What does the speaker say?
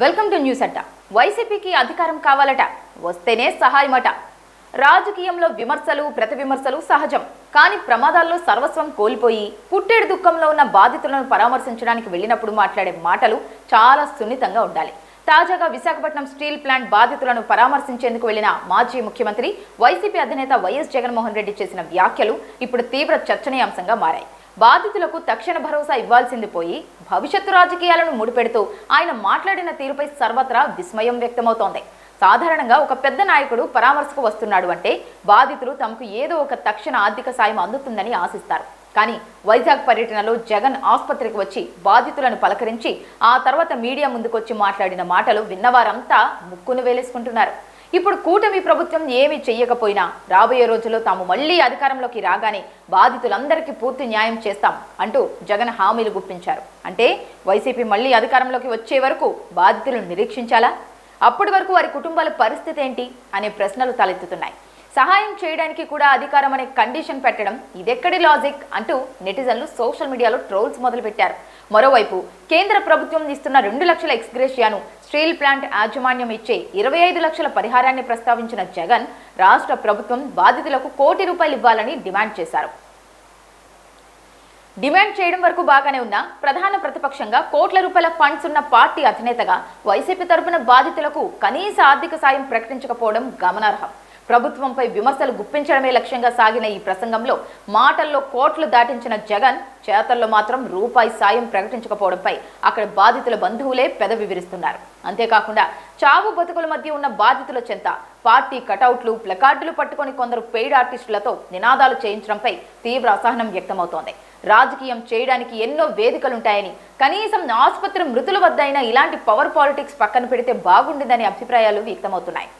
Welcome to news అడ్డా. వైసీపీకి అధికారం కావాలట, వస్తేనే సహాయమట. రాజకీయంలో విమర్శలు ప్రతి విమర్శలు సహజం. కానీ ప్రమాదాల్లో సర్వస్వం కోల్పోయి పుట్టేడు దుఃఖంలో ఉన్న బాధితులను పరామర్శించడానికి వెళ్ళినప్పుడు మాట్లాడే మాటలు చాలా సున్నితంగా ఉండాలి. తాజాగా విశాఖపట్నం స్టీల్ ప్లాంట్ బాధితులను పరామర్శించేందుకు వెళ్లిన మాజీ ముఖ్యమంత్రి వైసీపీ అధినేత వైఎస్ జగన్మోహన్ రెడ్డి చేసిన వ్యాఖ్యలు ఇప్పుడు తీవ్ర చర్చనీయాంశంగా మారాయి. బాధితులకు తక్షణ భరోసా ఇవ్వాల్సింది పోయి భవిష్యత్తు రాజకీయాలను ముడిపెడుతూ ఆయన మాట్లాడిన తీరుపై సర్వత్రా విస్మయం వ్యక్తమవుతోంది. సాధారణంగా ఒక పెద్ద నాయకుడు పరామర్శకు వస్తున్నాడు అంటే బాధితులు తమకు ఏదో ఒక తక్షణ ఆర్థిక సాయం అందుతుందని ఆశిస్తారు. కానీ వైజాగ్ పర్యటనలో జగన్ ఆసుపత్రికి వచ్చి బాధితులను పలకరించి ఆ తర్వాత మీడియా ముందుకొచ్చి మాట్లాడిన మాటలు విన్నవారంతా ముక్కును వేలేసుకుంటున్నారు. ఇప్పుడు కూటమి ప్రభుత్వం ఏమీ చెయ్యకపోయినా రాబోయే రోజుల్లో తాము మళ్లీ అధికారంలోకి రాగానే బాధితులందరికీ పూర్తి న్యాయం చేస్తాం అంటూ జగన్ హామీలు గుప్పించారు. అంటే వైసీపీ మళ్లీ అధికారంలోకి వచ్చే వరకు బాధితులను నిరీక్షించాలా? అప్పటి వరకు వారి కుటుంబాల పరిస్థితి ఏంటి అనే ప్రశ్నలు తలెత్తుతున్నాయి. సహాయం చేయడానికి కూడా అధికారం అనే కండిషన్ పెట్టడం ఇదెక్కడి లాజిక్ అంటూ నెటిజన్లు సోషల్ మీడియాలో ట్రోల్స్ మొదలుపెట్టారు. మరోవైపు కేంద్ర ప్రభుత్వం ఇస్తున్న 2 లక్షల ఎక్స్గ్రేషియాను, స్టీల్ ప్లాంట్ యాజమాన్యం ఇచ్చే 25 లక్షల పరిహారాన్ని ప్రస్తావించిన జగన్ రాష్ట్ర ప్రభుత్వం బాధితులకు ₹1 కోటి ఇవ్వాలని డిమాండ్ చేశారు. డిమాండ్ చేయడం వరకు బాగానే ఉన్నా ప్రధాన ప్రతిపక్షంగా కోట్ల రూపాయల ఫండ్స్ ఉన్న పార్టీ అధినేతగా వైసీపీ తరపున బాధితులకు కనీస ఆర్థిక సాయం ప్రకటించకపోవడం గమనార్హం. ప్రభుత్వంపై విమర్శలు గుప్పించడమే లక్ష్యంగా సాగిన ఈ ప్రసంగంలో మాటల్లో కోట్లు దాటించిన జగన్ చేతల్లో మాత్రం రూపాయి సాయం ప్రకటించకపోవడంపై అక్కడ బాధితుల బంధువులే పెదవి విరుస్తున్నారు. అంతేకాకుండా చావు బతుకుల మధ్య ఉన్న బాధితుల చెంత పార్టీ కటౌట్లు, ప్లకార్డులు పట్టుకొని కొందరు పెయిడ్ ఆర్టిస్టులతో నినాదాలు చేయించడంపై తీవ్ర అసహనం వ్యక్తమవుతోంది. రాజకీయం చేయడానికి ఎన్నో వేదికలుంటాయని, కనీసం ఆసుపత్రి మృతుల వద్ద అయినా ఇలాంటి పవర్ పాలిటిక్స్ పక్కన పెడితే బాగుండిందనే అభిప్రాయాలు వ్యక్తమవుతున్నాయి.